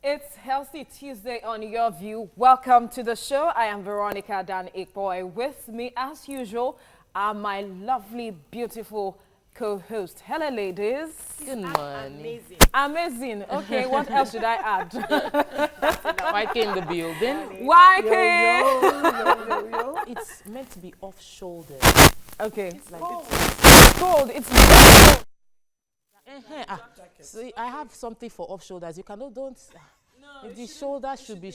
It's Healthy Tuesday on Your View. Welcome to the show. I am Veronica Dan Ikboy. With me, as usual, are my lovely, beautiful co-host. Hello, ladies. Good morning. Amazing. Okay, what else should I add? YK in the building. YK. Yo. It's meant to be off shoulder. Okay. It's like It's cold. It's very cold. See, I have something for off shoulders. You cannot don't. No, the shoulder should be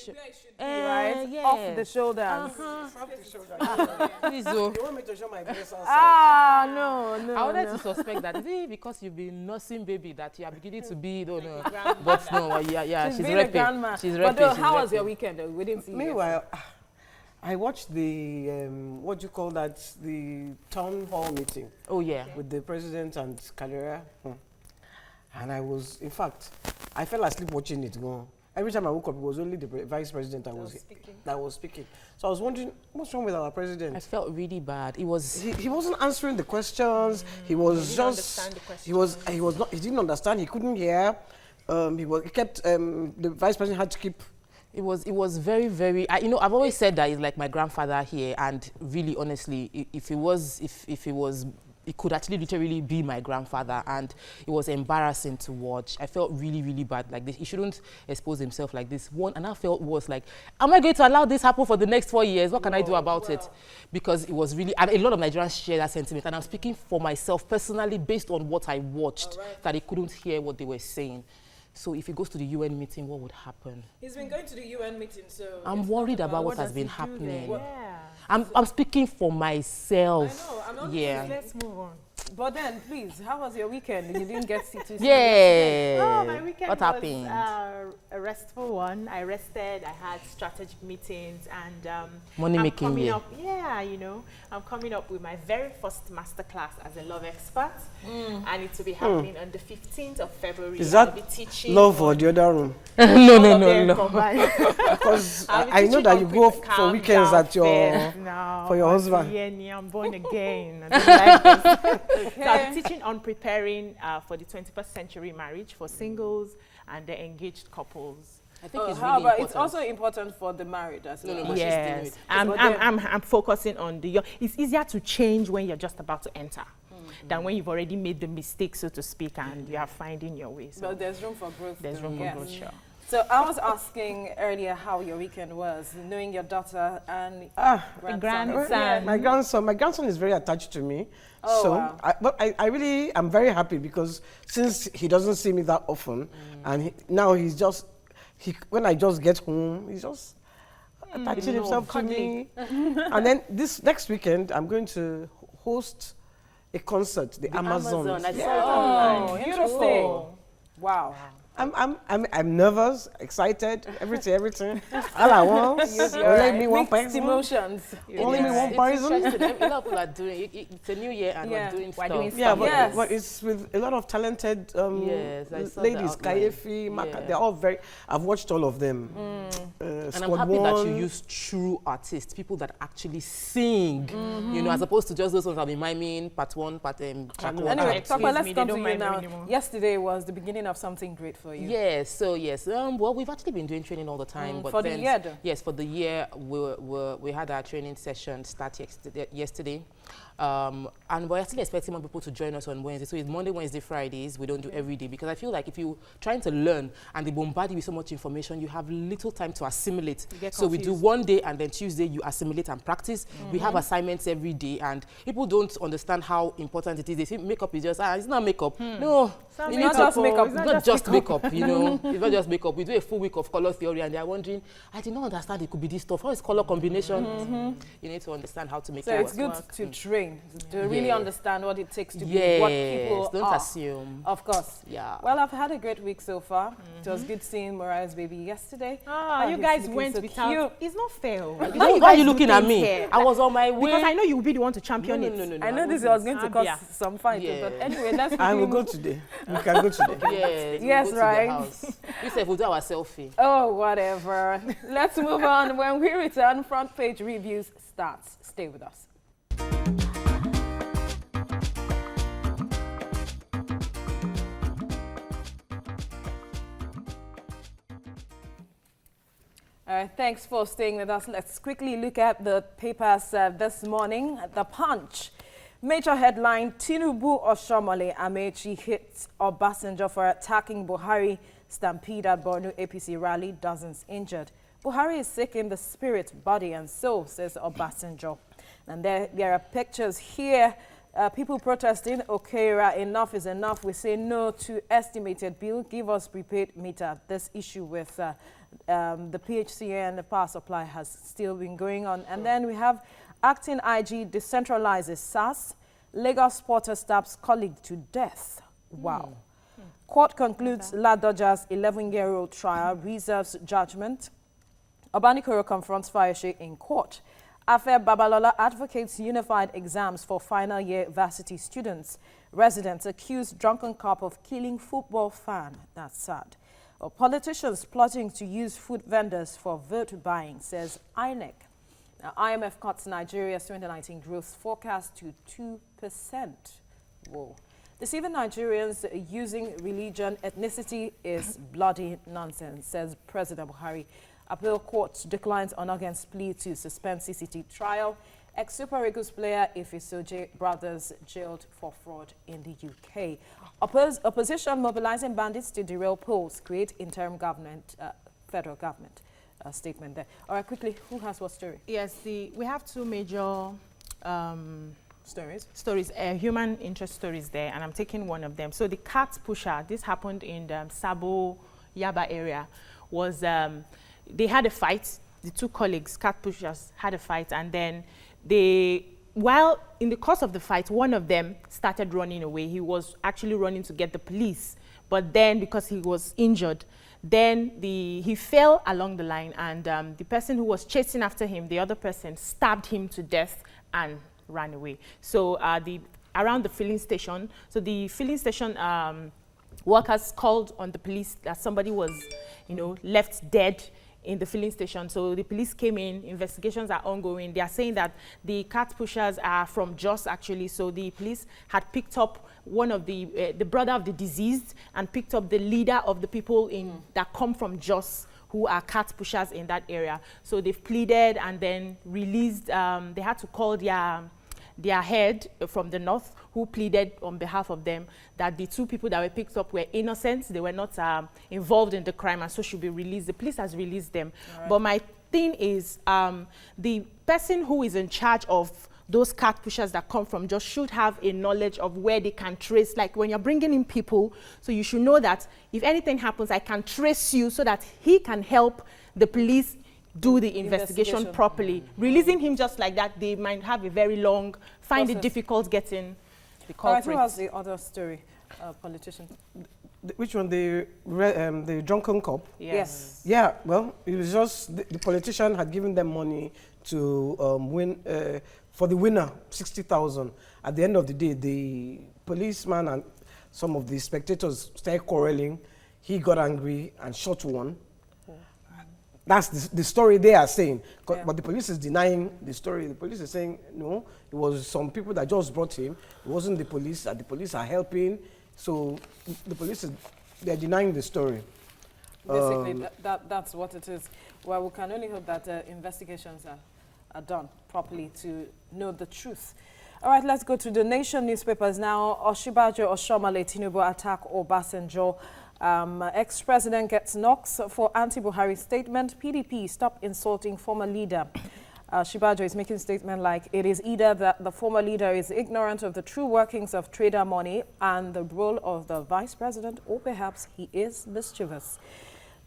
right? yes. Off the shoulders. Off the shoulder. Please, oh. You want me to show my breast outside? No. I wanted to suspect that because you've been nursing baby that you are beginning to be, don't know. But no, yeah, she's being a repping. grandma. She's But repping. how was your weekend? We didn't see you. Meanwhile, I watched the, what do you call that, the town hall meeting Oh yeah. with the president and Kalera. And I was, in fact, I fell asleep watching it go. Every time I woke up, it was only the vice president that was speaking. So I was wondering, what's wrong with our president? I felt really bad. It was. He wasn't answering the questions. He was just. He didn't understand. He couldn't hear. He kept. The vice president had to keep. It was very, very. I've always said that he's like my grandfather here, and really, honestly, if it could actually literally be my grandfather, and it was embarrassing to watch. I felt really, really bad like this. He shouldn't expose himself like this. And I felt was like, am I going to allow this happen for the next 4 years? What can I do about it? Because it was really, and a lot of Nigerians share that sentiment, and I'm speaking for myself personally based on what I watched, that he couldn't hear what they were saying. So if he goes to the UN meeting, what would happen? He's been going to the UN meeting, so... I'm worried about what has been happening. Yeah. I'm speaking for myself. I know, I'm not Let's move on. But then, please, how was your weekend? You didn't get to see Yeah. Oh, my weekend What was happened? A restful one. I rested. I had strategic meetings and Money I'm making coming year. up. Yeah, I'm coming up with my very first masterclass as a love expert, and it will be happening on the 15th of February. Is I'll that be teaching love or the other room? No. Because I know that you go for weekends at your for your husband. Yeah, I'm born again. I don't like this. So I'll be teaching on preparing for the 21st century marriage for singles and the engaged couples. I think it's how really about important. it's also important for the married as well. No, but she's dealing with Yes, I'm focusing on the young. It's easier to change when you're just about to enter than when you've already made the mistake, so to speak, and you are finding your way. So But there's room for growth. there's room Yes. for growth, sure. So I was asking earlier how your weekend was, knowing your daughter and grandson. grandson. My grandson is very attached to me. Oh, So, wow. I really am very happy because since he doesn't see me that often, and now when I just get home, he's just attaching himself to me. And then this next weekend, I'm going to host a concert, the Amazon. Amazon, I saw it Oh, online. interesting. Wow. I'm nervous, excited, everything. All I want, only me one Mixed person. emotions. Only me one It's person. interesting. A lot of people are doing it. It's a new year and Yeah. we're doing We're stuff. doing Yeah, stuff. but, Yes. but it's with a lot of talented Yes, I saw the ladies, outline. Kayefi, Maka, Yeah. they're all very, I've watched all of them. And I'm Squad happy that you One. use true artists, people that actually sing, as opposed to just those ones that have been miming, part one, part track one. Anyway, Excuse Papa, let's me, they come to don't you mind now. anymore. Yesterday was the beginning of something great for you. Yes, well, we've actually been doing training all the time. But for the then, year, though? Yes, for the year, we had our training session start yesterday. And we're actually expecting more people to join us on Wednesday. So it's Monday, Wednesday, Fridays. We don't do every day because I feel like if you're trying to learn and they bombard you with so much information, you have little time to assimilate. get So we do confused. one day and then Tuesday you assimilate and practice. We have assignments every day and people don't understand how important it is. They think makeup is just, it's not makeup. No, Sounds you like need to just makeup. It's not just makeup, It's not just makeup. We do a full week of color theory and they're wondering, I did not understand it could be this stuff. How is color combination? You need to understand how to make So it it's good work. to train, to really Yeah. understand what it takes to be what people don't are. assume. Of course. Yeah. Well, I've had a great week so far. It was good seeing Mariah's baby yesterday. You he's guys looking went so without. cute. It's not fair. Why are you looking at me? I was on my way. Because I know you will be the one to champion it. No. I know this was going to cause Abia. some fight, Yeah. but anyway, let's I will quickly go today. We can go today. Yes, Yes, we'll go right. To the house. We said we'll do our selfie. Oh, whatever. Let's move on. When we return, front page reviews starts. Stay with us. Thanks for staying with us. Let's quickly look at the papers this morning. The Punch. Major headline, Tinubu Oshomole Amechi hits Obasanjo for attacking Buhari. Stampede at Borno APC rally, dozens injured. Buhari is sick in the spirit, body and soul, says Obasanjo. And there are pictures here. People protesting, Okera, enough is enough. We say no to estimated bill. Give us prepaid meter. This issue with the PHCN, the power supply, has still been going on. And then we have acting IG decentralizes SAS. Lagos porter stabs colleague to death. Wow. Court concludes Ladoja's 11-year-old trial, reserves judgment. Obanikoro confronts Fayose in court. Afe Babalola advocates unified exams for final year varsity students. Residents accuse drunken cop of killing football fan. That's sad. Politicians plotting to use food vendors for vote buying, says INEC. Now, IMF cuts Nigeria's 2019 growth forecast to 2%. Whoa. Deceiving Nigerians using religion, ethnicity is bloody nonsense, says President Buhari. Appeal court declines Onogen's plea to suspend CCT trial. Ex-Super Eagles player Ifisoje brothers jailed for fraud in the UK. Opposition mobilizing bandits to derail polls, create interim government, federal government. Statement there. All right, quickly, who has what story? Yes, we have two major stories, human interest stories there, and I'm taking one of them. So the cat pusher, this happened in the Sabo Yaba area, was they had a fight. The two colleagues, cat pushers, had a fight, and then while in the course of the fight, one of them started running away. He was actually running to get the police, but then because he was injured, then he fell along the line, and the person who was chasing after him, the other person, stabbed him to death and ran away. So around the filling station, so the filling station workers called on the police that somebody was, left dead in the filling station. So the police came in, investigations are ongoing. They are saying that the cat pushers are from Jos, actually. So the police had picked up one of the brother of the deceased and picked up the leader of the people that come from Jos, who are cat pushers in that area. So they've pleaded and then released, they had to call their head from the north, who pleaded on behalf of them that the two people that were picked up were innocent. They were not involved in the crime, and so should be released. The police has released them. Right. But my thing is, the person who is in charge of those cat pushers that come from just should have a knowledge of where they can trace. Like when you're bringing in people, so you should know that if anything happens, I can trace you so that he can help the police do the investigation properly. Releasing him just like that, they might have a very long, find it difficult getting the culprit. Who has the other story, politician? Which one? The drunken cop? Yes. Yeah, well, it was just the politician had given them money to win, for the winner, 60,000. At the end of the day, the policeman and some of the spectators started quarreling. He got angry and shot one. That's the story they are saying. Yeah. But the police is denying the story. The police is saying, no, it was some people that just brought him. It wasn't the police, that the police are helping. So the police, they're denying the story. Basically, that's what it is. Well, we can only hope that investigations are done properly to know the truth. All right, let's go to the Nation newspapers now. Oshibajo Oshomole Tinubu attack Obasanjo. Ex-president gets knocks for anti-Buhari statement. PDP stop insulting former leader. Shibajo is making a statement like it is either that the former leader is ignorant of the true workings of trader money and the role of the vice president, or perhaps he is mischievous.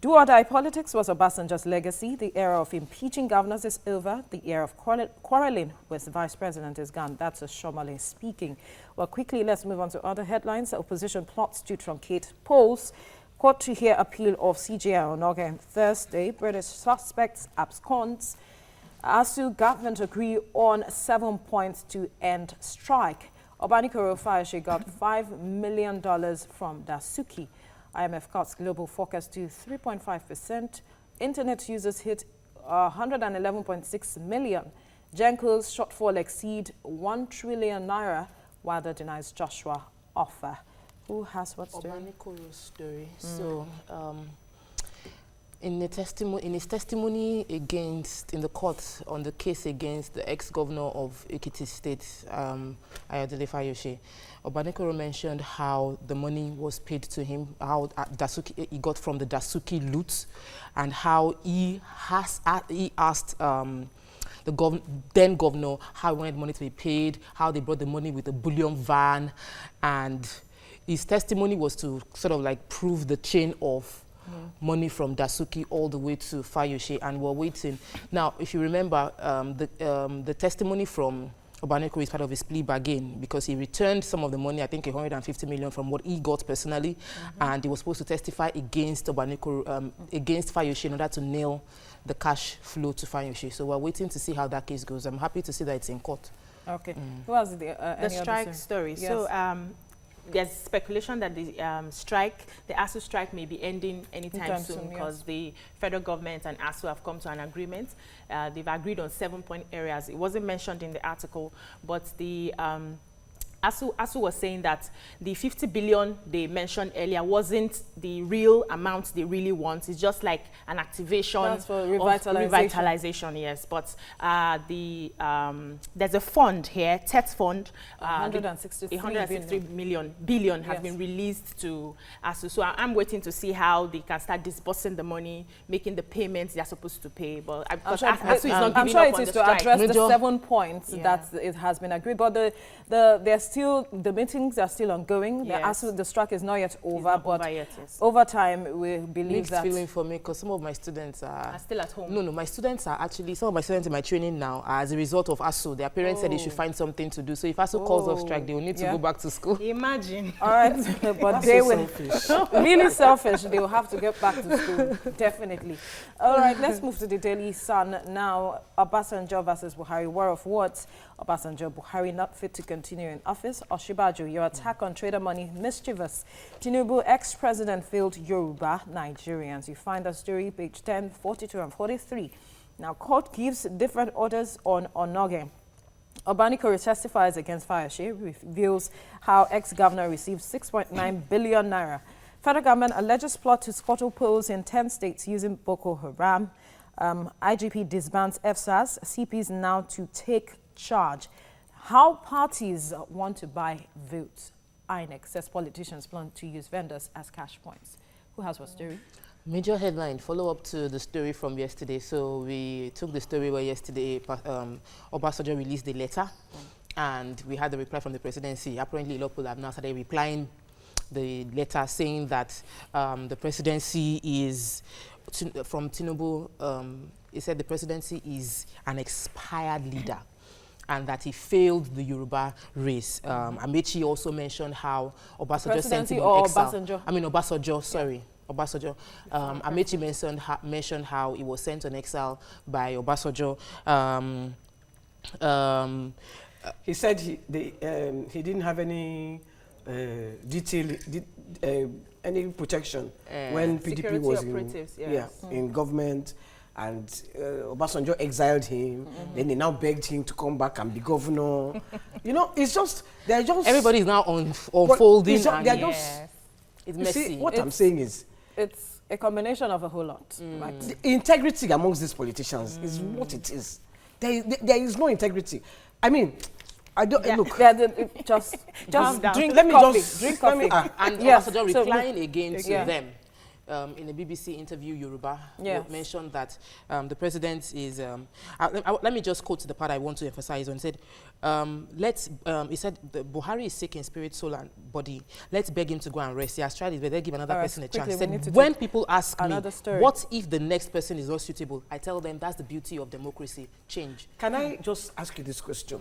Do or die politics was Obasanjo's legacy. The era of impeaching governors is over. The era of quarreling with the vice president is gone. That's Oshomole speaking. Well, quickly, let's move on to other headlines. Opposition plots to truncate polls. Court to hear appeal of CJI on August Thursday. British suspects absconds. ASU government agree on 7 points to end strike. Obanikoro Fayose got $5 million from Dasuki. IMF cuts global forecast to 3.5%. Internet users hit 111.6 million. Genco's shortfall exceed 1 trillion naira, while the denies Joshua offer. Who has what story? Obanikoro's story. So, In his testimony in the court on the case against the ex-governor of Ekiti State, Ayodele Fayose, Obanekoro mentioned how the money was paid to him, how he got from the Dasuki loot, and how he asked the then governor how he wanted money to be paid, how they brought the money with a bullion van, and his testimony was to sort of like prove the chain of money from Dasuki all the way to Fayose, and we're waiting. Now, if you remember, the testimony from Obanekoro is part of his plea bargain because he returned some of the money, I think 150 million from what he got personally, and he was supposed to testify against Obanekoro, against Fayose in order to nail the cash flow to Fayose. So we're waiting to see how that case goes. I'm happy to see that it's in court. Okay. Who has the strike story? Yes. So there's speculation that the ASU strike may be ending anytime soon because the federal government and ASU have come to an agreement. They've agreed on 7-point areas. It wasn't mentioned in the article, but the ASU was saying that the 50 billion they mentioned earlier wasn't the real amount they really want. It's just like an activation of revitalization, yes. But there's a fund here, TET fund. 163 billion has been released to ASU. So I'm waiting to see how they can start disbursing the money, making the payments they're supposed to pay. But because ASU is not giving up on the strike. I'm sure it is to address the 7 points that it has been agreed. But the meetings are still ongoing. Yes. The strike is not yet over, but over yet, yes. over time we believe Mixed that. feeling for me because some of my students are still at home. No, my students are actually, some of my students in my training now are as a result of ASU. Their parents said they should find something to do. So if ASU calls off strike, they will need to go back to school. Imagine. All right, but they will really selfish. They will have to get back to school, definitely. All right, let's move to the Daily Sun now. Obasanjo versus Buhari, war of words. Obasanjo, Buhari not fit to continue in office. Oshibajo, your attack on trader money mischievous. Tinubu, ex-president failed Yoruba Nigerians. You find the story, page 10, 42 and 43. Now, court gives different orders on Onoge. Obanekoro testifies against Fayose, reveals how ex-governor received 6.9 billion naira. Federal government alleges plot to scuttle polls in 10 states using Boko Haram. IGP disbands FSAS. CPs now to take charge. How parties want to buy votes. INEC says politicians plan to use vendors as cash points. Who has what story? Major headline, follow-up to the story from yesterday. So we took the story where yesterday Obasanjo released the letter and we had the reply from the presidency. Apparently, local have now started replying the letter saying that the presidency is, from Tinubu, he said the presidency is an expired leader and that he failed the Yoruba race. Amechi also mentioned how Obasanjo sent him in exile. Obasanjo, sorry. Obasanjo. Amechi mentioned how he was sent on exile by Obasanjo. He said he didn't have any any protection when PDP was in government, and Obasanjo exiled him. Then they now begged him to come back and be governor. You know, it's just they're just everybody is now unfolding. It's messy. See, what I'm saying is it's a combination of a whole lot. Right? The integrity amongst these politicians is what it is. There is no integrity. I mean, I don't look. Just drink. Let me coffee. Drink coffee. And Obasanjo replying again to them. In a BBC interview, Yoruba mentioned that the president is. Let me just quote the part I want to emphasize on. He said, he said, Buhari is sick in spirit, soul, and body. Let's beg him to go and rest. He has tried it, but let's give another person a chance. He said, when people ask me, what if the next person is not suitable? I tell them that's the beauty of democracy. Change. Can I just ask you this question?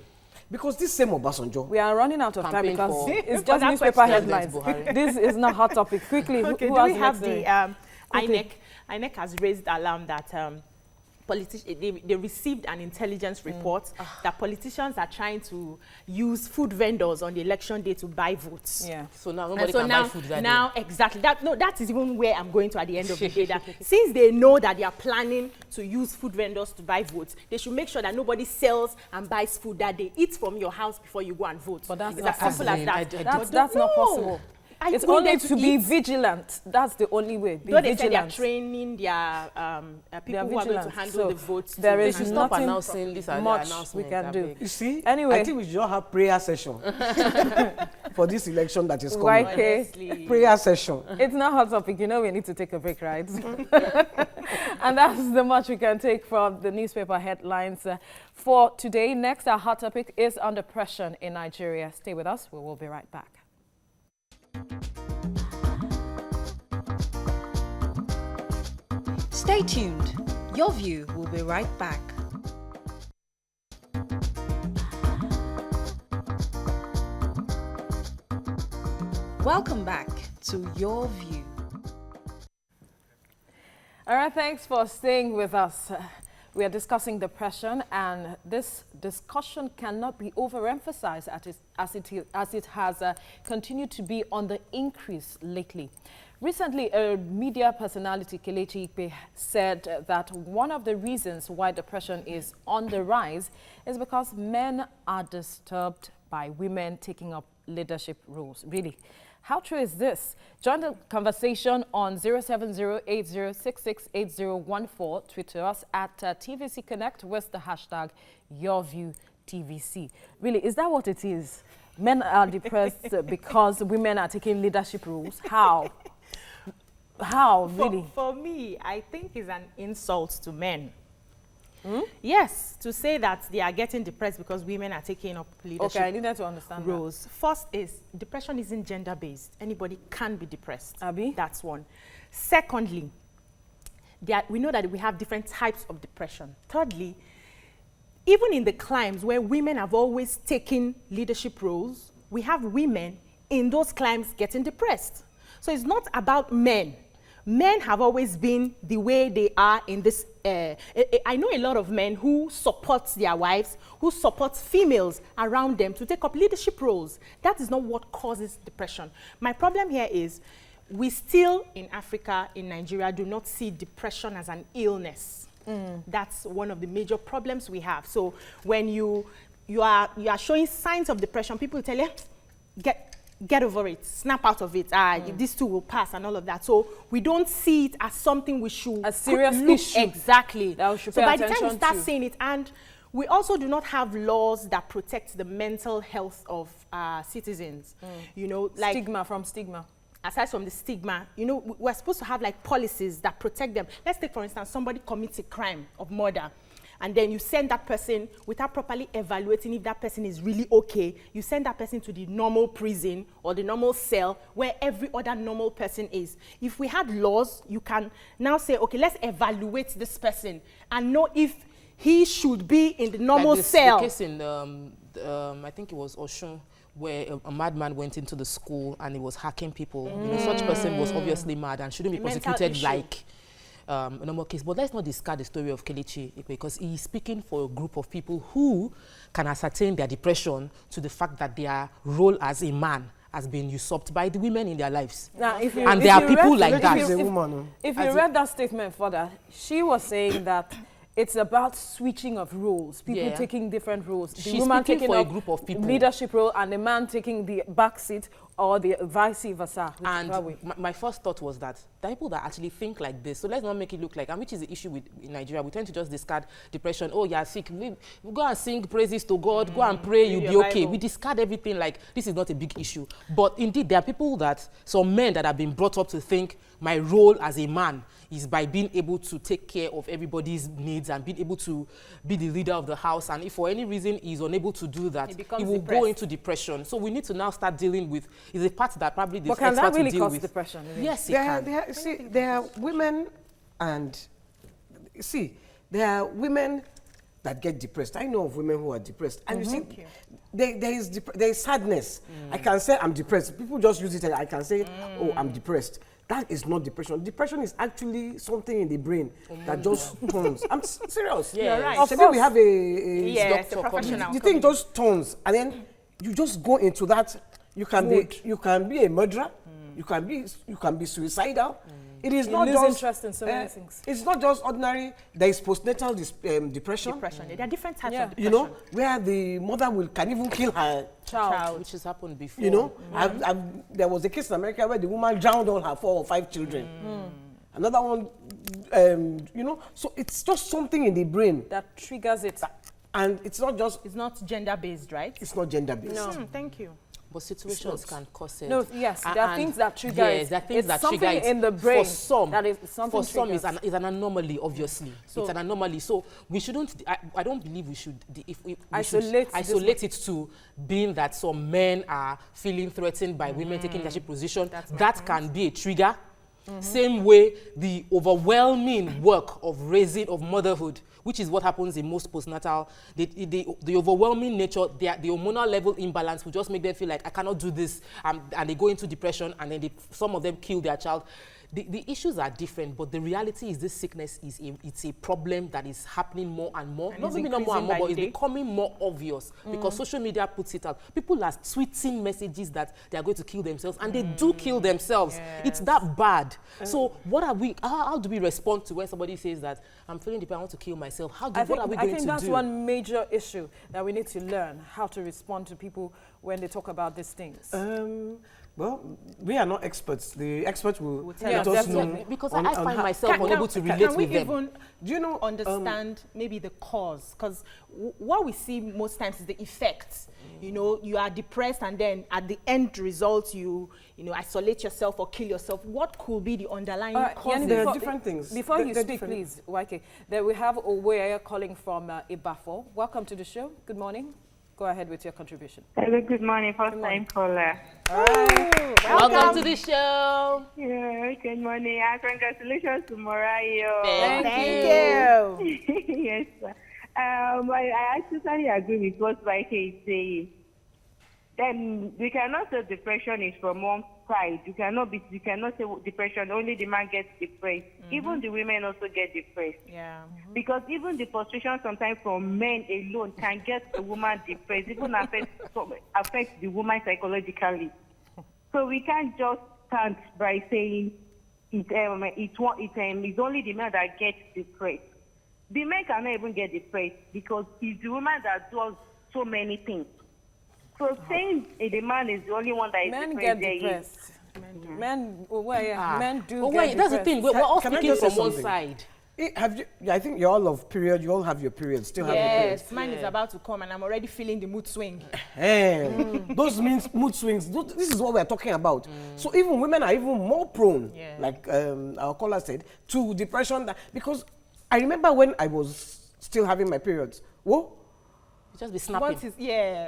Because this same Obasanjo... We are running out of time because it's just newspaper headlines. This is not hot topic. Quickly, okay, who do has we have the INEC? INEC has raised alarm that they received an intelligence report that politicians are trying to use food vendors on the election day to buy votes. Yeah. So now nobody can buy food that day. Exactly. That is even where I'm going to at the end of the day. That since they know that they are planning to use food vendors to buy votes, they should make sure that nobody sells and buys food that day. Eat from your house before you go and vote. But that's it's not as simple as that. That's not possible. It's going only there to be vigilant. That's the only way. Be Though they say they are vigilant. training their people who are going to handle the votes. There is They should stop nothing announcing this as much the we announcement, can I do. beg. You see, Anyway. I think we should all have prayer session for this election that is coming. YK. Prayer session. It's not hot topic. You know we need to take a break, right? And that's the much we can take from the newspaper headlines for today. Next, our hot topic is on depression in Nigeria. Stay with us. We will be right back. Stay tuned. Your View will be right back. Welcome back to Your View. All right, thanks for staying with us. We are discussing depression, and this discussion cannot be overemphasized as it has continued to be on the increase lately. Recently, a media personality, Kelechi Ikpe, said that one of the reasons why depression is on the rise is because men are disturbed by women taking up leadership roles. Really? How true is this? Join the conversation on 07080668014. Tweet to us at TVC Connect with the hashtag YourViewTVC. Really, is that what it is? Men are depressed because women are taking leadership roles? How? How, really? For me, I think it's an insult to men. Yes, to say that they are getting depressed because women are taking up leadership Okay, I needed to understand roles. First is, depression isn't gender-based. Anybody can be depressed. Abi? That's one. Secondly, we know that we have different types of depression. Thirdly, even in the climes where women have always taken leadership roles, we have women in those climes getting depressed. So it's not about men. Men have always been the way they are in this. I know a lot of men who support their wives, who support females around them to take up leadership roles. That is not what causes depression. My problem here is we still, in Africa, in Nigeria, do not see depression as an illness. That's one of the major problems we have. So when you are showing signs of depression, people tell you, get over it, snap out of it, this too will pass and all of that. So we don't see it as something we should... A serious issue. Exactly. That we should So pay by the time attention we start to. seeing it, and we also do not have laws that protect the mental health of citizens. You know, like... Stigma. Aside from the stigma, you know, we're supposed to have like policies that protect them. Let's take, for instance, somebody commits a crime of murder, and then you send that person without properly evaluating if that person is really okay. You send that person to the normal prison or the normal cell where every other normal person is. If we had laws, you can now say, okay, let's evaluate this person and know if he should be in the normal cell. The case in, I think it was Oshun, where a madman went into the school and he was hacking people. You know, such person was obviously mad and shouldn't be prosecuted like a normal case. But let's not discard the story of Kelechi Ikpe, because he's speaking for a group of people who can ascertain their depression to the fact that their role as a man has been usurped by the women in their lives. Now, if you, and if there are you people read, like that. If you read that statement further, she was saying that it's about switching of roles, people taking different roles. The She's woman speaking taking for a up group of people. leadership role and the man taking the back seat, or the vice versa. And my first thought was that there are people that actually think like this. So let's not make it look like, and which is the issue with in Nigeria, we tend to just discard depression. Oh, you're sick. We go and sing praises to God, go and pray, you'll be okay. We discard everything like this is not a big issue. But indeed, there are people some men that have been brought up to think my role as a man is by being able to take care of everybody's needs and being able to be the leader of the house. And if for any reason he's unable to do that, he will go into depression. So we need to now start dealing with, is a part that probably the experts will deal with. But can that really cause with. depression? Yes, it can. There are women there are women that get depressed. I know of women who are depressed. And you see, there is sadness. I can say I'm depressed. People just use it and I can say, oh, I'm depressed. That is not depression. Depression is actually something in the brain that just turns. I'm serious. Yeah, you're right. Of course. We have a doctor, professional. The thing just turns, and then you just go into that. You can be a murderer. You can be suicidal. It is You not lose just interest in so many things. It's not just ordinary. There is postnatal depression. There are different types of depression. You know, where the mother can even kill her Child. Which has happened before. You know, there was a case in America where the woman drowned all her 4 or 5 children. Another one, you know, so it's just something in the brain. That triggers it. And it's not just... It's not gender-based, right? It's not gender-based. No. Thank you. But situations can cause it. No, yes, there are things that trigger yes, it. there are things It's that something trigger it. in the brain For some, that is something for some triggers. is an anomaly, obviously. So it's an anomaly. So we shouldn't, I don't believe we should, we Isolate should isolate it to being that some men are feeling threatened by women taking leadership position. That can be a trigger. Same way, the overwhelming work of raising, of motherhood, which is what happens in most postnatal, the overwhelming nature, the hormonal level imbalance will just make them feel like, I cannot do this, and they go into depression, and then some of them kill their child. The issues are different, but the reality is this sickness it's a problem that is happening more and more. And not maybe not more and more, but it's becoming more obvious because social media puts it out. People are tweeting messages that they are going to kill themselves, and they do kill themselves. Yes. It's that bad. So what are we? How do we respond to when somebody says that I'm feeling depressed, I want to kill myself? What are we going to do? I think that's one major issue that we need to learn, how to respond to people when they talk about these things. Well, we are not experts. The experts will Yeah, let us know. Definitely, because I find myself unable to relate can we with them. even Do you know, understand maybe the cause? Because what we see most times is the effect. You know, you are depressed, and then at the end result, you isolate yourself or kill yourself. What could be the underlying cause? there are different things. Before There- you there are speak, different- please, Waike, then we have Oweya calling from Ibafo. Welcome to the show. Good morning. Go ahead with your contribution. Hello, good morning. First time caller. Welcome to the show. Yeah, good morning. Congratulations to Morayo. Thank you. Yes, sir. I totally agree with what Waike is saying. Then we cannot say depression is from one side. You cannot say depression, only the man gets depressed. Even the women also get depressed. Yeah. Because even the frustration sometimes from men alone can get a woman depressed, even affect the woman psychologically. So we can't just stand by saying it's only the man that gets depressed. The men cannot even get depressed because it's the woman that does so many things. So saying the man is the only one that is Men depressed, get depressed. Men do Oh get wait, that's the depressed. thing. We're all Can I speaking just say from one something? side. I think you all of period. You all have your periods. Still have your periods. Yes, mine is about to come, and I'm already feeling the mood swing. Those means mood swings. This is what we're talking about. So even women are even more prone, like our caller said, to depression. Because I remember when I was still having my periods. Whoa, Just be snapping.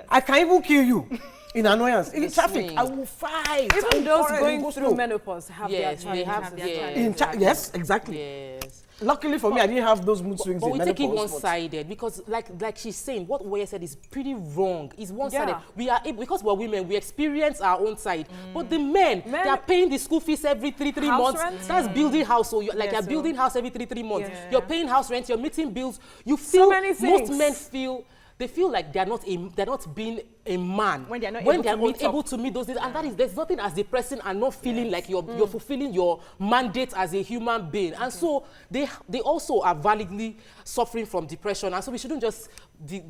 I can even kill you in annoyance. In The traffic, swing. I will fight. Even I those will going go through slow. menopause have Yes, their they challenges. have. Yes, exactly. Yes. Luckily for me, I didn't have those mood swings But in we take it menopause. one-sided because, like she's saying, what Oweya said is pretty wrong. It's one-sided. Yeah. We are able, because we're women, we experience our own side. But the men, they are paying the school fees every three House months. rent? That's building house. So you're, Yeah, you're so- building house every three months. Yeah. You're paying house rent. You're meeting bills. You feel many most things. men feel. They feel like they're not being a man When they're not able to meet unable to meet those needs, and that is, there's nothing as depressing and not feeling like you're fulfilling your mandate as a human being. And so they also are validly suffering from depression, and so we shouldn't just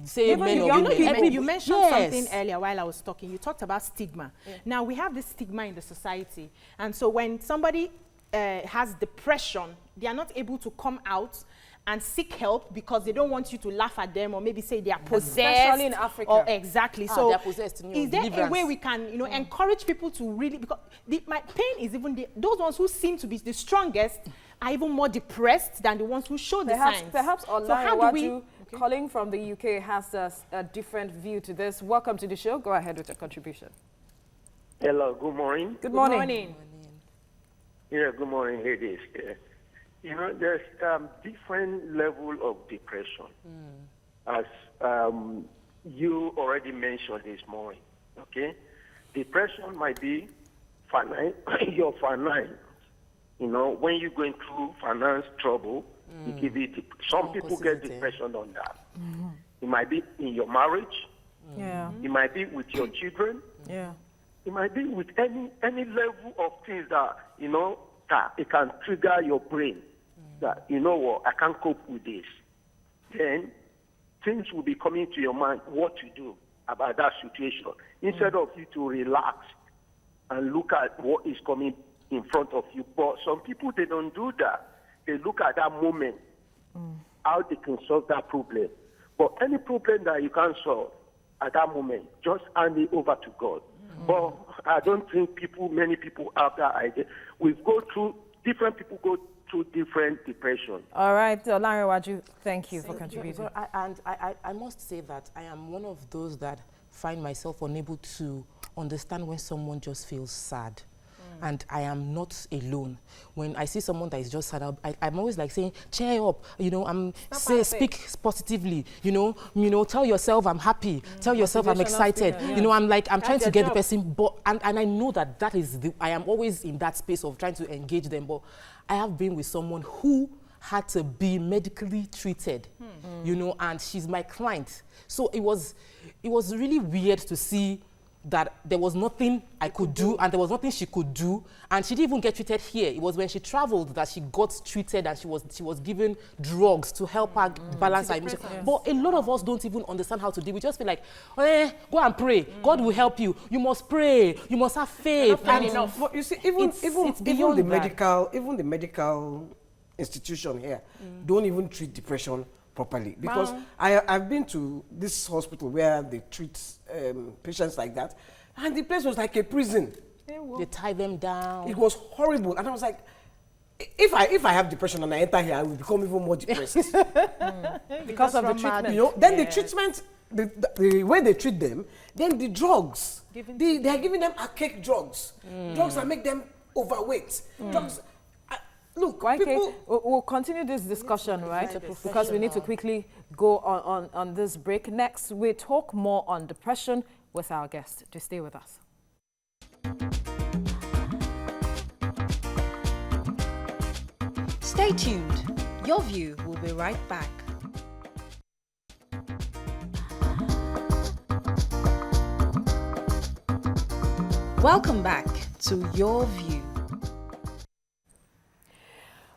say men or women. You mentioned Yes. something earlier while I was talking. You talked about stigma. Now, we have this stigma in the society. And so when somebody has depression, they are not able to come out and seek help because they don't want you to laugh at them or maybe say they are possessed. Especially in Africa. Or exactly. So they are possessed, is there a deliverance. way we can, encourage people to really, because my pain is even those ones who seem to be the strongest are even more depressed than the ones who show the signs. Perhaps so Olai how do we Waju, calling from the UK, has a different view to this. Welcome to the show. Go ahead with your contribution. Hello, good morning. Good morning. Yeah, good morning, ladies. There's different level of depression, as you already mentioned this morning. Okay, depression might be your finance. When you're going through finance trouble, you give it. Some people get depression on that. It might be in your marriage. Yeah. It might be with your children. Yeah. It might be with any level of things that, start. It can trigger your brain that, you know what, I can't cope with this. Then things will be coming to your mind what to do about that situation. Instead of you to relax and look at what is coming in front of you. But some people, they don't do that. They look at that moment, how they can solve that problem. But any problem that you can't solve at that moment, just hand it over to God. But I don't think many people have that idea. Different people go through different depression. All right, Olanrewaju, thank you for contributing. I must say that I am one of those that find myself unable to understand when someone just feels sad. And I am not alone. When I see someone that is just sad, I'm always like saying, cheer up, speak positively, tell yourself I'm happy, tell yourself I'm excited. I'm trying to get the person, and I know that is I am always in that space of trying to engage them, but I have been with someone who had to be medically treated, and she's my client. So it was really weird to see that there was nothing I could do and there was nothing she could do, and she didn't even get treated here. It was when she traveled that she got treated and she was given drugs to help her balance her emotions. Yes. But a lot of us don't even understand how to deal. We just feel like, go and pray. God will help you. You must pray. You must have faith. But you see, even the medical institution here don't even treat depression properly, because I've been to this hospital where they treat patients like that, and the place was like a prison. They tie them down. It was horrible, and I was like, if I have depression and I enter here, I will become even more depressed. Because of the treatment. Then the treatment, the way they treat them, then the drugs, they are giving them archaic drugs, drugs that make them overweight, drugs. Look, we'll continue this discussion, right? Because we need to quickly go on this break. Next, we talk more on depression with our guest. Just stay with us. Stay tuned. Your View will be right back. Welcome back to Your View.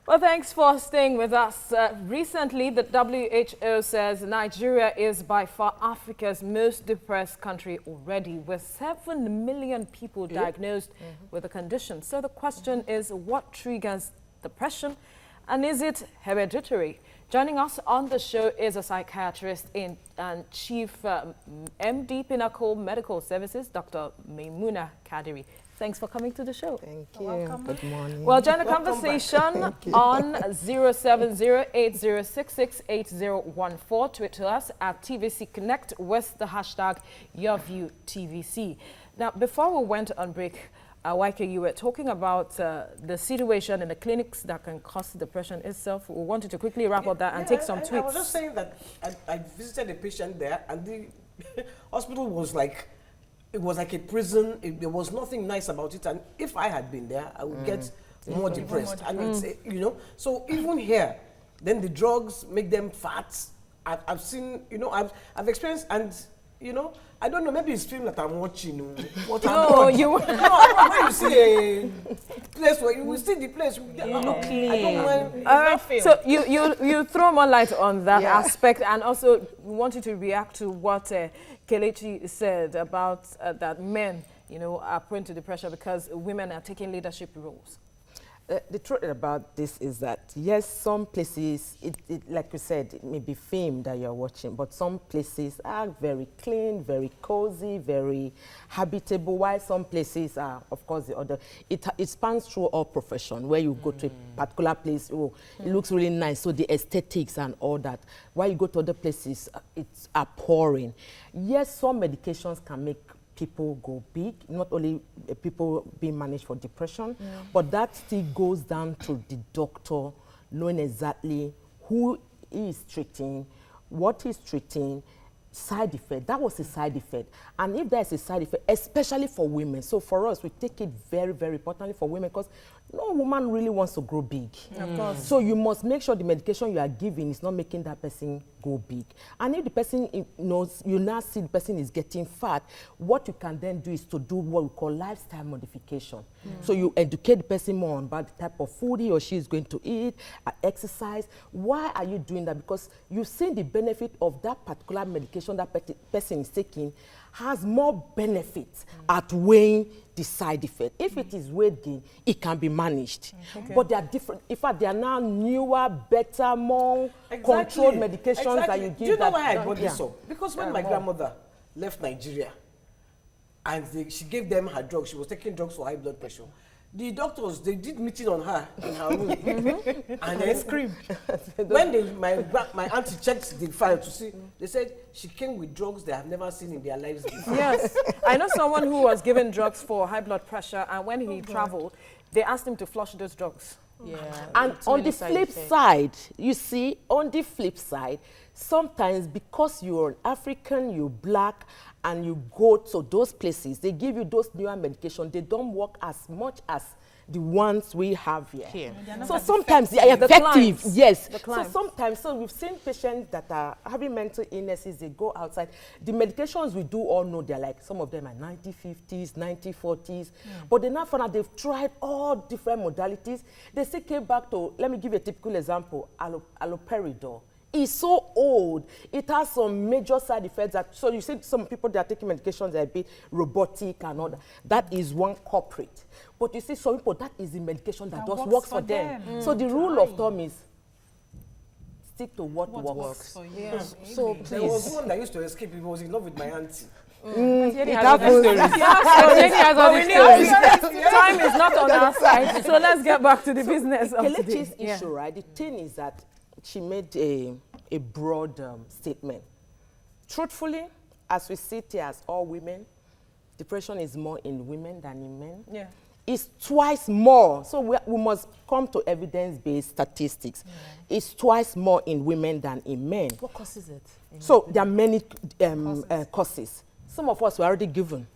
Well, thanks for staying with us. Recently, the WHO says Nigeria is by far Africa's most depressed country already, with 7 million people diagnosed with the condition. So the question is, what triggers depression, and is it hereditary? Joining us on the show is a psychiatrist and Chief MD Pinnacle Medical Services, Dr. Maimuna Kadiri. Thanks for coming to the show. Thank you. Welcome. Good morning. Well, join the conversation on 070-8066-8014. Tweet to us at TVC Connect with the hashtag YourViewTVC. Now, before we went on break, YK, you were talking about the situation in the clinics that can cause depression itself. We wanted to quickly wrap up that and take some tweets. I was just saying that I visited a patient there, and the hospital was like, it was like a prison. There was nothing nice about it, and if I had been there, I would get more depressed. And it's, so even here, then the drugs make them fat. I've seen, I've experienced, and I don't know, maybe it's film that I'm watching. What when you see a place where you will see the place, you look clean. I don't mind. So you throw more light on that aspect, and also we want you to react to what Kelechi said about that men, are prone to depression because women are taking leadership roles. The truth about this is that, yes, some places, like you said, it may be film that you're watching, but some places are very clean, very cozy, very habitable, while some places are, of course, the other. It spans through all profession, where you go to a particular place, it looks really nice, so the aesthetics and all that. While you go to other places, it's pouring. Yes, some medications can make people go big, not only people being managed for depression, but that still goes down to the doctor knowing exactly who is treating, what he's treating, side effect. That was a side effect. And if there's a side effect, especially for women, so for us, we take it very, very importantly for women because no woman really wants to grow big. Of course. So you must make sure the medication you are giving is not making that person go big. And if the person knows, you now see the person is getting fat, what you can then do is to do what we call lifestyle modification. So you educate the person more about the type of food he or she is going to eat, exercise. Why are you doing that? Because you've seen the benefit of that particular medication that person is taking has more benefits outweighing the side effect. If it is weight gain, it can be managed. But they are different. In fact, they are now newer, better, more controlled medications that you give. Do you know why I that- brought this up? Because when my grandmother left Nigeria and she gave them her drugs, she was taking drugs for high blood pressure. The doctors, they did meeting on her in her room. And then screamed. When my auntie checked the file to see, they said she came with drugs they have never seen in their lives before. Yes. I know someone who was given drugs for high blood pressure, and when he traveled, they asked him to flush those drugs. Yeah. And too on many the side flip effects. side, you see, on the flip side, sometimes because you're an African, you're black, and you go to those places, they give you those newer medications. They don't work as much as the ones we have here. So sometimes they are The effective. climbs. Yes. The So climbs. sometimes, so we've seen patients that are having mental illnesses, they go outside. The medications we do all know, they're like, some of them are 90-50s, 90-40s. But they now found out they've tried all different modalities. They still came back to, let me give you a typical example, alloperidol. It's so old. It has some major side effects. So you see some people that are taking medications that are a bit robotic and all that. That is one culprit. But you see some people, that is the medication that just works for them. So the rule of thumb is stick to what works. for you. Yeah. So There was please. one that used to escape. He was in love with my auntie. Jenny It has all happens. the stories. Jenny has all the stories. Time is not on our side, so let's get back to the business of today. Kelechi's issue, right? The thing is that she made a broad statement. Truthfully, as we sit here as all women, depression is more in women than in men. Yeah. It's twice more. So we must come to evidence-based statistics. It's twice more in women than in men. What causes it? So there are many causes. Some of us were already given,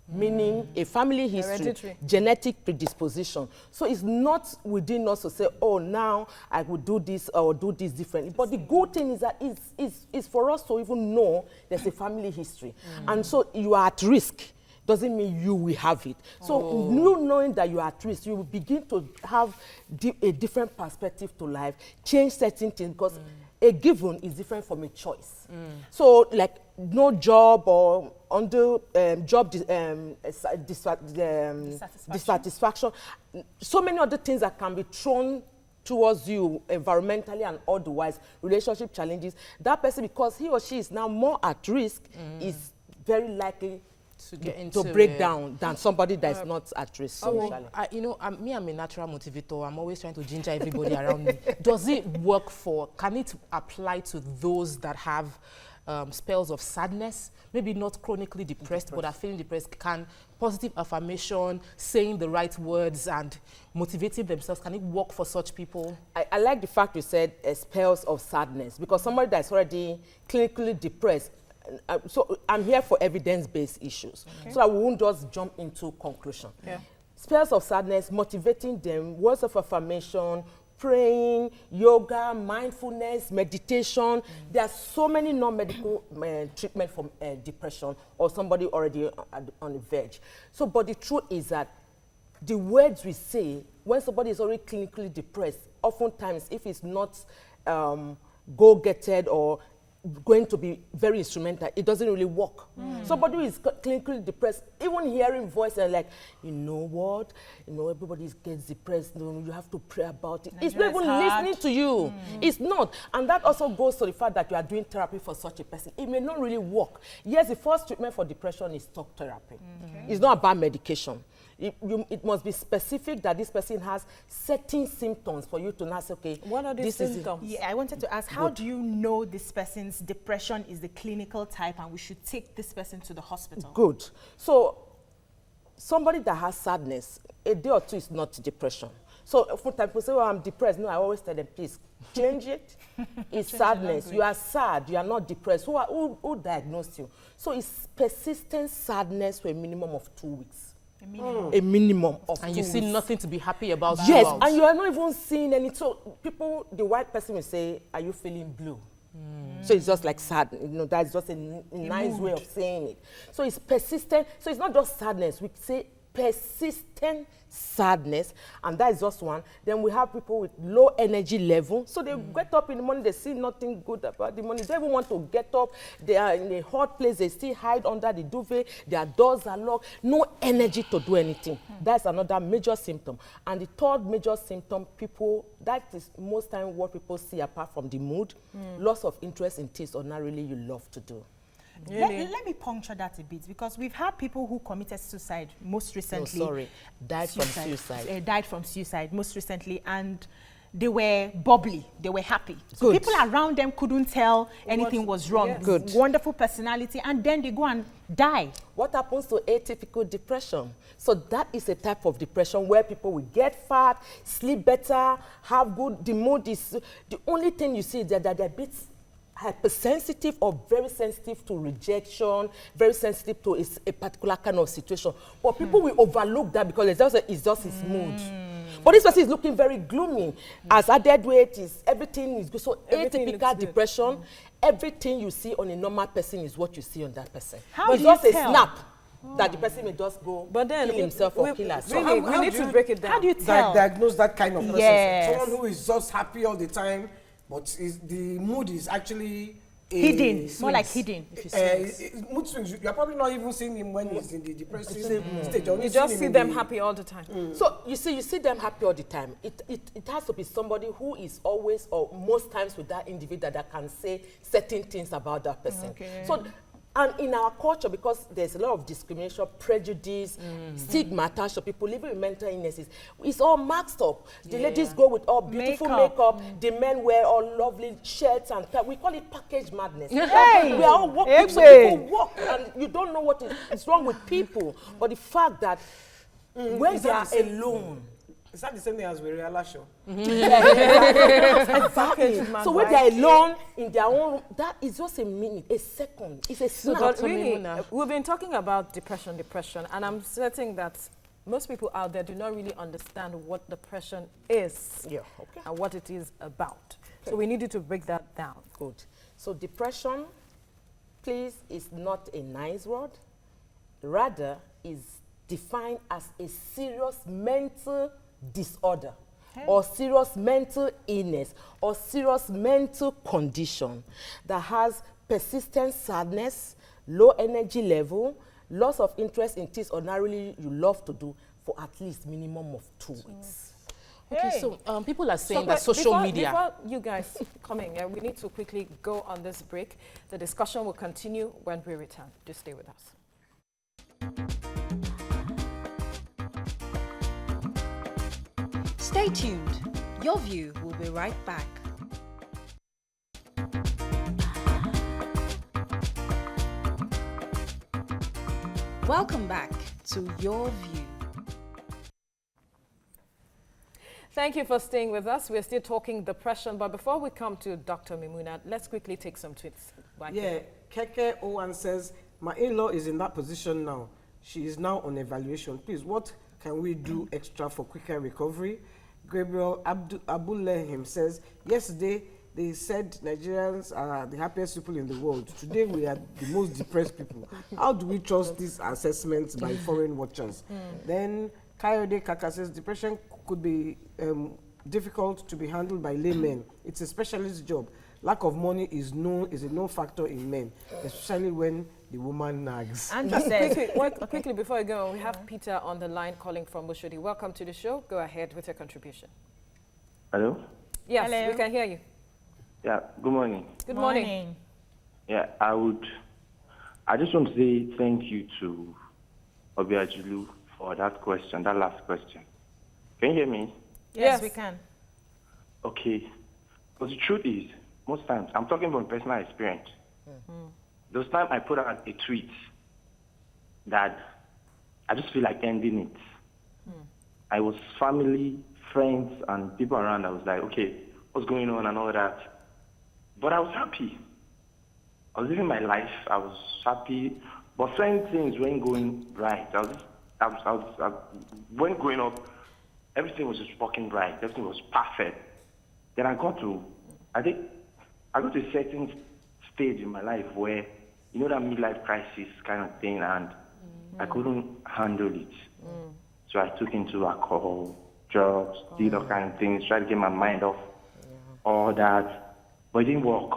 meaning a family history, Hereditary. genetic predisposition. So it's not within us to say, oh, now I will do this or do this differently. But the good thing is that it's for us to even know there's a family history. And so you are at risk. Doesn't mean you will have it. So you knowing that you are at risk, you will begin to have a different perspective to life, change certain things, because a given is different from a choice. So like no job or under job dissatisfaction, so many other things that can be thrown towards you environmentally and otherwise, relationship challenges, that person, because he or she is now more at risk, is very likely To get to into break it. down than somebody that is not at risk socially. I'm a natural motivator. I'm always trying to ginger everybody around me. Does it work can it apply to those that have spells of sadness? Maybe not chronically depressed, but are feeling depressed. Can positive affirmation, saying the right words and motivating themselves, can it work for such people? I like the fact you said spells of sadness, because somebody that's already clinically depressed, so I'm here for evidence-based issues. So I won't just jump into conclusion. Yeah. Spells of sadness, motivating them, words of affirmation, praying, yoga, mindfulness, meditation. There are so many non-medical treatment for depression or somebody already on the verge. So, but the truth is that the words we say when somebody is already clinically depressed, oftentimes if it's not go-getted or going to be very instrumental, it doesn't really work. Somebody who is clinically depressed, even hearing voice and like, you know what, everybody gets depressed, you have to pray about it. It's not even listening to you. It's not. And that also goes to the fact that you are doing therapy for such a person. It may not really work. Yes, the first treatment for depression is talk therapy. It's not about medication. It must be specific that this person has certain symptoms for you to now say, okay, What are these symptoms? Yeah, I wanted to ask, how do you know this person's depression is the clinical type and we should take this person to the hospital? Good. So somebody that has sadness, a day or two is not depression. So for time people say, well, I'm depressed. No, I always tell them, please change it. It's sadness. You are sad. You are not depressed. Who diagnosed you? So it's persistent sadness for a minimum of 2 weeks. A minimum of 2 weeks. And you see nothing to be happy about. Yes, and you are not even seeing any. So people, the white person will say, are you feeling blue? So it's just like sad, that's just a nice way of saying it. So it's persistent. So it's not just sadness. We say persistent sadness, and that is just one. Then we have people with low energy level. So they get up in the morning, they see nothing good about the morning. They don't even want to get up. They are in a hot place, they still hide under the duvet. Their doors are locked. No energy to do anything. That's another major symptom. And the third major symptom, that is most time what people see apart from the mood, loss of interest in things ordinarily you love to do. Really? Let me puncture that a bit, because we've had people who committed suicide most recently. Died from suicide. Died from suicide most recently, and they were bubbly, they were happy. So people around them couldn't tell anything was wrong. Yes. Good. Wonderful personality, and then they go and die. What happens to atypical depression? So that is a type of depression where people will get fat, sleep better, have good, the mood is, the only thing you see is that they're a bit hypersensitive or very sensitive to rejection, very sensitive to a particular kind of situation. But people will overlook that because it's just his mood. But this person is looking very gloomy. As added weight is, everything is good. So atypical depression, everything you see on a normal person is what you see on that person. How but do you just tell? a snap that the person may just go But then kill himself or kill herself. Really, we need to break it down. How do you tell? Diagnose that kind of person. Yes. Someone who is just happy all the time, but the mood is actually Hidden. More like hidden. If you see mood swings. You're probably not even seeing him when he's in the depressive stage. You just see them happy all the time. So you see them happy all the time. It has to be somebody who is always or most times with that individual that can say certain things about that person. Okay. So, and in our culture, because there's a lot of discrimination, prejudice, stigma attached to people living with mental illnesses, it's all maxed up. The ladies go with all beautiful makeup. The men wear all lovely shirts and we call it package madness. Hey! We are all walking, so people walk and you don't know what is wrong with people. But the fact that when they are alone, is that the same thing as with Riala show? exactly. So when they're alone in their own, that is just a minute, a second. It's a snap. But really, we've been talking about depression, and I'm certain that most people out there do not really understand what depression is and what it is about. So we needed to break that down. Good. So depression, please, is not a nice word. Rather, is defined as a serious mental disorder or serious mental illness or serious mental condition that has persistent sadness, low energy level, loss of interest in things ordinarily you love to do for at least minimum of 2 weeks. Okay, so people are saying that social media... Before you guys come in, we need to quickly go on this break. The discussion will continue when we return. Just stay with us. Stay tuned. Your View will be right back. Welcome back to Your View. Thank you for staying with us. We're still talking depression, but before we come to Dr. Mimuna, let's quickly take some tweets. Keke Owan says, my in-law is in that position now. She is now on evaluation. Please, what can we do extra for quicker recovery? Gabriel Abulehim says, yesterday they said Nigerians are the happiest people in the world. Today we are the most depressed people. How do we trust these assessments by foreign watchers? Then Kayode Kaka says, depression could be difficult to be handled by laymen. It's a specialist job. Lack of money is a known factor in men, especially when the woman nags. Andrew says, quickly before we go, we have Peter on the line calling from Bushodi. Welcome to the show. Go ahead with your contribution. Hello? Yes, Hello. we can hear you. Yeah, good morning. Good morning. Yeah, I just want to say thank you to Obiajulu for that question, that last question. Can you hear me? Yes, we can. Okay. But the truth is, most times, I'm talking from personal experience. Those times I put out a tweet that I just feel like ending it. I was family, friends, and people around. I was like, okay, what's going on and all that. But I was happy. I was living my life. I was happy. But certain things weren't going right. When growing up, everything was just working right. Everything was perfect. Then I got to a certain stage in my life where, you know, that midlife crisis kind of thing, and I couldn't handle it. So I took into alcohol, drugs, did all kind of things, tried to get my mind off all that, but it didn't work.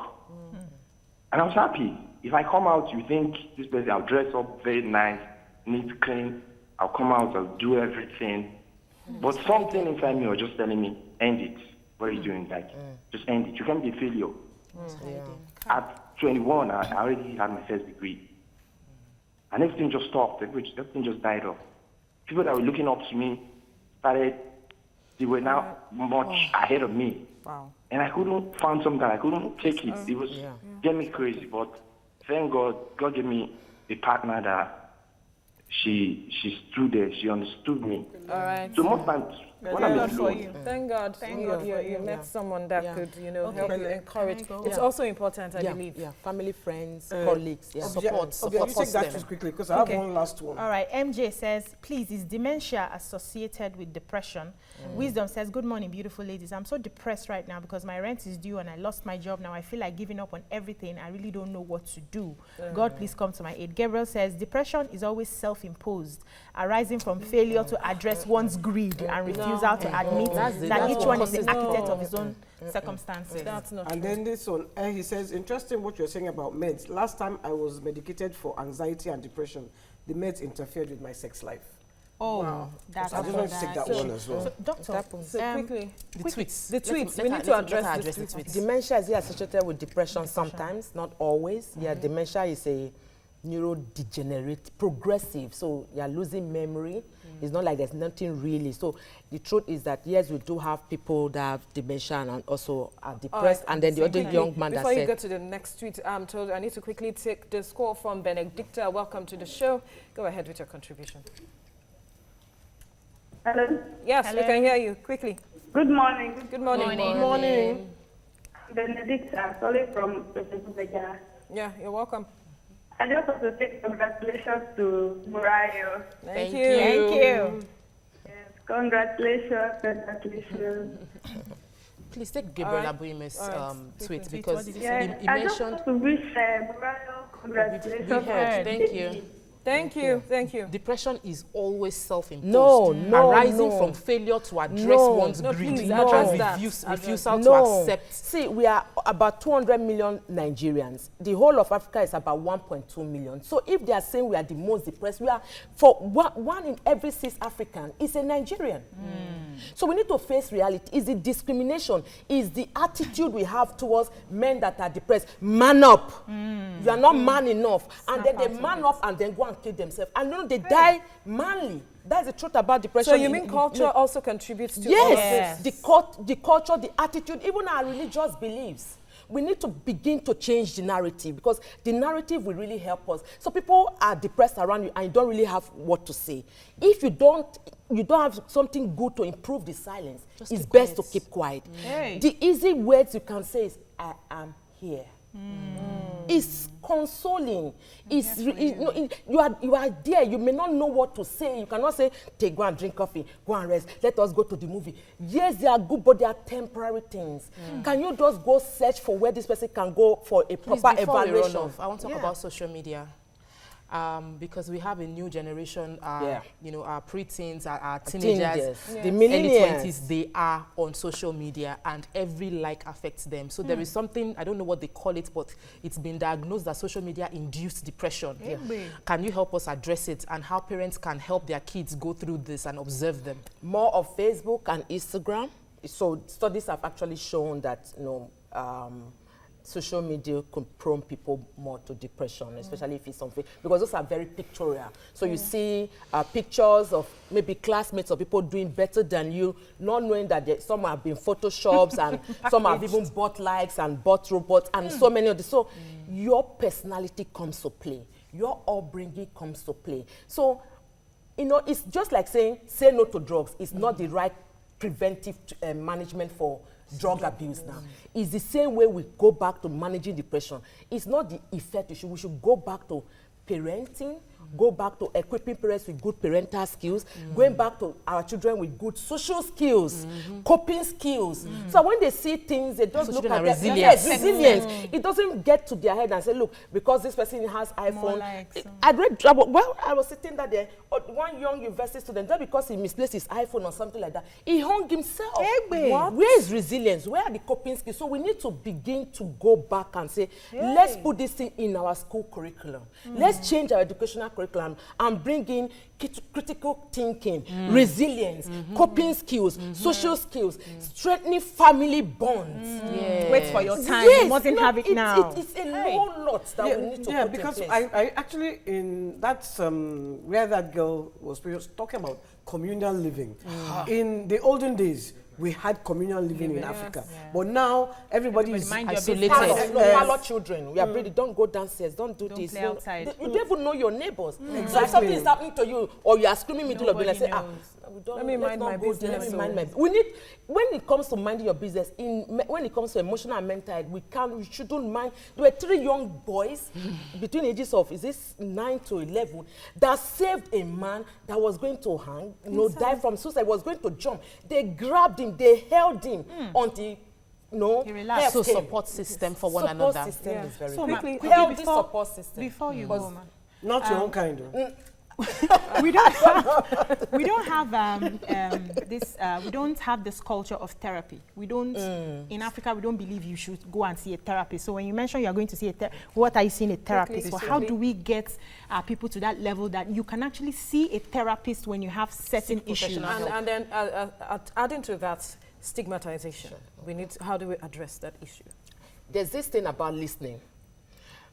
And I was happy. If I come out, you think this person, I'll dress up very nice, neat, clean, I'll come out, I'll do everything. But something inside me was just telling me, end it. What are you doing? Like, just end it. You can't be a failure. At 21, I already had my first degree. And everything just stopped. Everything just died off. People that were looking up to me they were now much ahead of me. Wow. And I couldn't find something that I couldn't take it. It was getting me crazy. But thank God, God gave me a partner that she stood there. She understood me. All right. So most times, when I'm alone, Thank God. Thank God you met someone that could, help you, encourage. It's also important, I believe. Yeah, family, friends, colleagues. Yeah. Support you take that just quickly, because I have one last one. All right, MJ says, please, is dementia associated with depression? Wisdom says, good morning, beautiful ladies. I'm so depressed right now because my rent is due and I lost my job. Now I feel like giving up on everything. I really don't know what to do. God, please come to my aid. Gabriel says, depression is always self-imposed, arising from failure to address one's greed and refusal to admit that each one is the architect of his own circumstances. That's not And true. then this one, he says, interesting what you're saying about meds. Last time I was medicated for anxiety and depression, the meds interfered with my sex life. That's I just want to take that one as well. So, doctor, So quickly. The tweets. The tweets. We need to address the tweets. Dementia is associated with depression sometimes, not always. Yeah, dementia is a neurodegenerate, progressive, so you're losing memory. It's not like there's nothing really. So the truth is that, yes, we do have people that have dementia and also are depressed. And then the other young man that Before you said... go to the next tweet, I'm told I need to quickly take the score from Benedicta. Welcome to the show. Go ahead with your contribution. Hello. Yes, we can hear you. Quickly. Good morning. Good morning. Good morning. Benedicta, calling from Republica. Yeah, you're welcome. I just want to say congratulations to Murayo. Thank you. Thank you. Yes, congratulations. Please take Gabriel Abuime's tweet, because he Yes, he I just mentioned... want to wish Murayo congratulations. We heard. Thank you. Thank you. Thank you. Depression is always self-imposed. No, arising no. from failure to address No. one's No, greed, please, and address that. refusal to No. accept. See, we are about 200 million Nigerians. The whole of Africa is about 1.2 million. So if they are saying we are the most depressed, we are, for one in every 6 African is a Nigerian. So we need to face reality. Is the discrimination? Is the attitude we have towards men that are depressed? Man up. You are not man enough. And then they man up and then go and kill themselves. And you know, they die manly. That's the truth about depression. So you mean culture also contributes to all of Yes, this? the culture, the attitude, even our religious beliefs. We need to begin to change the narrative, because the narrative will really help us. So people are depressed around you and you don't really have what to say. If you don't have something good to improve the silence, it's best to keep quiet. The easy words you can say is, I am here. It's consoling. You are there. You may not know what to say. You cannot say, go and drink coffee, go and rest, let us go to the movie. Yes, they are good, but they are temporary things. Can you just go search for where this person can go for a proper evaluation? I want to talk about social media. Because we have a new generation, our preteens, our teenagers, the millennials. early 20s, they are on social media and every like affects them. So there is something, I don't know what they call it, but it's been diagnosed that social media induced depression. Can you help us address it, and how parents can help their kids go through this and observe them? More of Facebook and Instagram. So studies have actually shown that, social media can prone people more to depression, especially if it's something, because those are very pictorial. So you see pictures of maybe classmates or people doing better than you, not knowing that some have been photoshops and some have even bought likes and bought robots and so many of this. So your personality comes to play. Your upbringing comes to play. So You know, it's just like saying, say no to drugs. It's not the right preventive management for drug abuse now. It's the same way we go back to managing depression. It's not the effect issue. We should go back to parenting, go back to equipping parents with good parental skills, going back to our children with good social skills, coping skills. So when they see things, they just look at resilience. Yes, resilience. It doesn't get to their head and say, look, because this person has iPhone. I read, well, I was sitting there, one young university student, just because he misplaced his iPhone or something like that, he hung himself. Where is resilience? Where are the coping skills? So we need to begin to go back and say, let's put this thing in our school curriculum. Let's change our educational curriculum and bring in critical thinking, resilience, coping skills, social skills, strengthening family bonds. Wait for your time. You mustn't have it now. It's a long lot that we need to put because in place. I actually, in that, where that girl was talking about communal living. In the olden days, we had communal living in Africa. But now, everybody is isolated. Parlor children, we are breeding, don't go downstairs, don't do this. Play outside. You don't even know your neighbors. Exactly. So if something is happening to you, or you are screaming middle of the night, say, let me mind my business. We need, when it comes to minding your business, when it comes to emotional and mental health, we shouldn't mind. There were 3 young boys between ages of, 9 to 11, that saved a man that was going to hang, die from suicide, was going to jump. They grabbed him, they held him until he relaxed. So support system for one another. Support system is very quickly, healthy support system. Before you go, ma. not your own kind of. we don't have this culture of therapy. We don't in Africa. We don't believe you should go and see a therapist. So when you mention you are going to see what are you seeing a therapist for? How do we get people to that level that you can actually see a therapist when you have certain issues? And then adding to that, stigmatization. How do we address that issue? There's this thing about listening.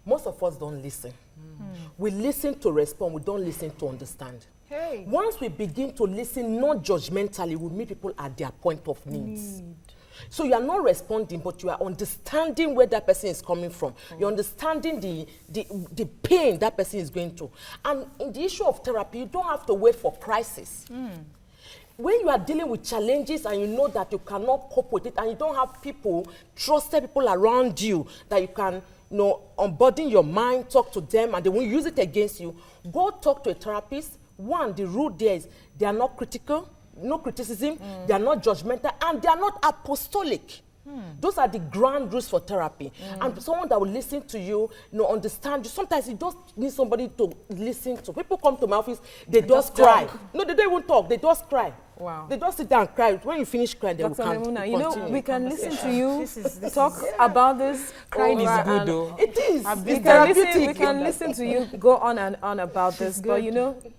Most of us don't listen. We listen to respond, we don't listen to understand. Once we begin to listen non-judgmentally, we meet people at their point of needs. So you are not responding, but you are understanding where that person is coming from. You're understanding the pain that person is going through. And in the issue of therapy, you don't have to wait for crisis. When you are dealing with challenges and you know that you cannot cope with it, and you don't have trusted people around you that you can unburden your mind, talk to them, and they won't use it against you, go talk to a therapist. One, the rule there is they are not critical, no criticism, they are not judgmental, and they are not apostolic. Those are the ground rules for therapy. And someone that will listen to you, understand you. Sometimes you just need somebody to listen to. People come to my office, they just cry. No, they don't even talk, they just cry. Wow. They just sit down and cry. When you finish crying, they will come. Lemuna, we can listen to you talk about this. Crying is good, though. It is. We can listen to you go on and on about this, but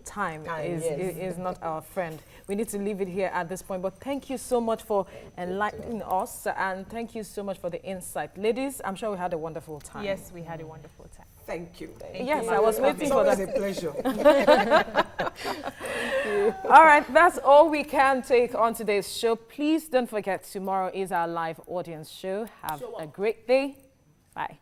time is not our friend. We need to leave it here at this point. But thank you so much for enlightening us, and thank you so much for the insight. Ladies, I'm sure we had a wonderful time. Yes, we had a wonderful time. Thank you. Yes, I was waiting for that. It's a pleasure. All right, that's all we can take on today's show. Please don't forget, tomorrow is our live audience show. Have a great day. Bye.